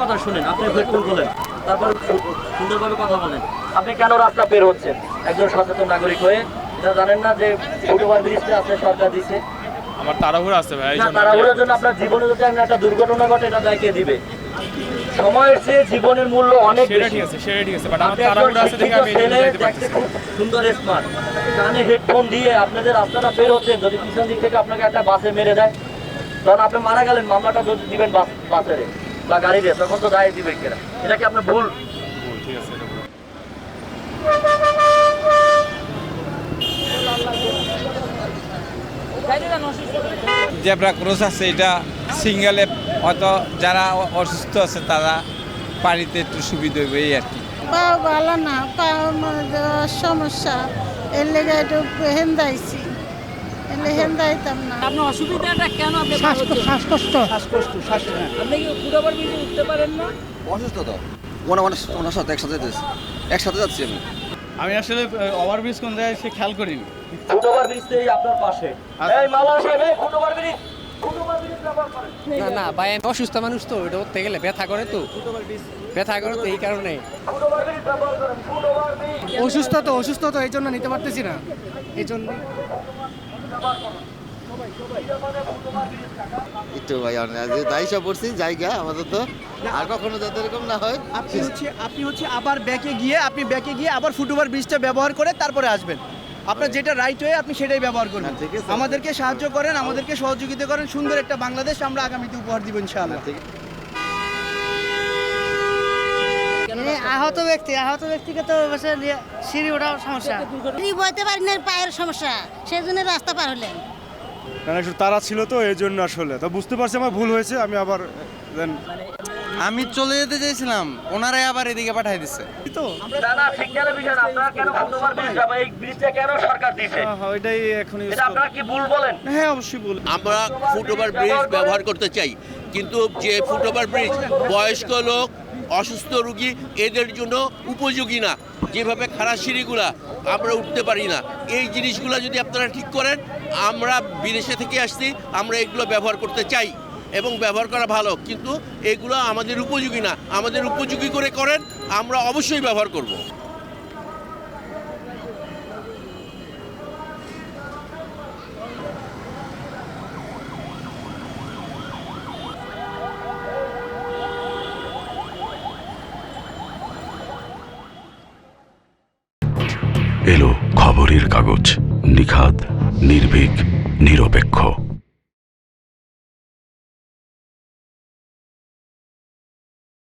কথা শুনেন, আপনি হেডফোন খোলেন, তারপরে সুন্দরভাবে কথা বলেন। আপনি কেন রাস্তা বের হচ্ছেন একজন সচেতন নাগরিক হয়ে? এটা জানেন না যে ফুটওভার ব্রিজটা আছে সরকার দিছে? আমার তাড়াহুড়ো আছে ভাই। না, তাড়াহুড়োর জন্য আপনার জীবনে যদি একটা দুর্ঘটনা ঘটে, এটা দায় কে দিবে? সময়ের চেয়ে জীবনের মূল্য অনেক সেটা বেশি। ঠিক আছে, সেটা ঠিক আছে, বাট আমার আপনি একজন তাড়াহুড়ো আছে দেখে শিক্ষিত আমি ছেলে, যেতে দেখতে পারতেছি খুব সুন্দর স্মার্ট, কানে হেডফোন দিয়ে আপনাদের রাস্তাটা বের হচ্ছেন, যদি পিছন দিক থেকে আপনাকে একটা বাসে মেরে দেয়, তখন আপনি মারা গেলেন, মামলাটা যদি দিবেন বাসের বা গাড়িতে, তখন তো দায় দিবে কেনা? এটা কি আপনার ভুল? ঠিক আছে, এটা বলো। জেব্রা ক্রস আছে, এটা সিঙ্গেলে হয়তো যারা অসুস্থ আছে তারা পানিতে একটু সুবিধা হবে এই আর কি। পাও ভালো না, পাও সমস্যা, এর লেগে একটু হেন্দাইছি, এলে হেন্দাইতাম না। আপনার অসুবিধাটা কেন? আপনি শ্বাসকষ্ট। আপনি কি ফুটওভার ব্রিজে উঠতে পারেন না? অসুস্থ তো ওনার সাথে একসাথে যাচ্ছি আমি। আমি আসলে ওভারব্রিজ কোন জায়গায় সে খেয়াল করিনি। ফুটওভার ব্রিজটাই আপনার পাশে। এই মালা সাহেব, এই ফুটওভার ব্রিজ ব্যবহার করেন। না না ভাই, আমি অসুস্থ মানুষ তো, এটা উঠতে গেলে ব্যথা করে তো, ব্যথা করে তো এই কারণে। ফুটওভার ব্রিজ ব্যবহার করেন, ফুটওভার ব্রিজ। অসুস্থ তো এই জন্য নিতে পারতেছি না, এই জন্য। একটু ভাই তাই সব পড়ছি জায়গা আপাতত, আর কখনো যাতে এরকম না হয়। আপনি হচ্ছে আবার ব্যাকে গিয়ে আবার ফুটওভার ব্রিজটা ব্যবহার করে তারপরে আসবেন। আপনার যেটা রাইট ওয়ে আপনি সেটাই ব্যবহার করবেন। ঠিক আছে। আমাদেরকে সাহায্য করেন, আমাদেরকে সহযোগিতা করেন, সুন্দর একটা বাংলাদেশ আমরা আগামীতে উপহার দিব ইনশাআল্লাহ। আহত ব্যক্তিকে তো সিঁড়ি ওঠার সমস্যা, সিঁড়ি বইতে পারি না, পায়ের সমস্যা, সেই জন্য রাস্তা পার হলেন। কারণ একটু তারা ছিল তো এই জন্য, আসলে তো বুঝতে পারছি আমার ভুল হয়েছে, আমি আবার আমি চলে যেতে চাইছিলাম, ওনারাই আবার এদিকে পাঠিয়ে দিচ্ছে তো না না, সিগন্যালের বিষয় না, আপনারা কেন ফুটওভার ব্রিজ যাবেন? এই ব্রিজটা কেন সরকার দিয়েছে? ওইটাই এখন এটা আপনারা কি ভুল বলেন? হ্যাঁ অবশ্যই ভুল। আমরা ফুটওভার ব্রিজ ব্যবহার করতে চাই, কিন্তু যে ফুটওভার ব্রিজ বয়স্ক লোক, অসুস্থ রোগী এদের জন্য উপযোগী না। যেভাবে খারাপ সিঁড়িগুলা আমরা উঠতে পারি না, এই জিনিসগুলো যদি আপনারা ঠিক করেন, আমরা বিদেশে থেকে আসছি, আমরা এগুলো ব্যবহার করতে চাই এবং ব্যবহার করা ভালো, কিন্তু এগুলো আমাদের উপযোগী না। আমাদের উপযোগী করে করেন, আমরা অবশ্যই ব্যবহার করব। এলো খবরের কাগজ, নিখাদ, নির্ভীক, নিরপেক্ষ।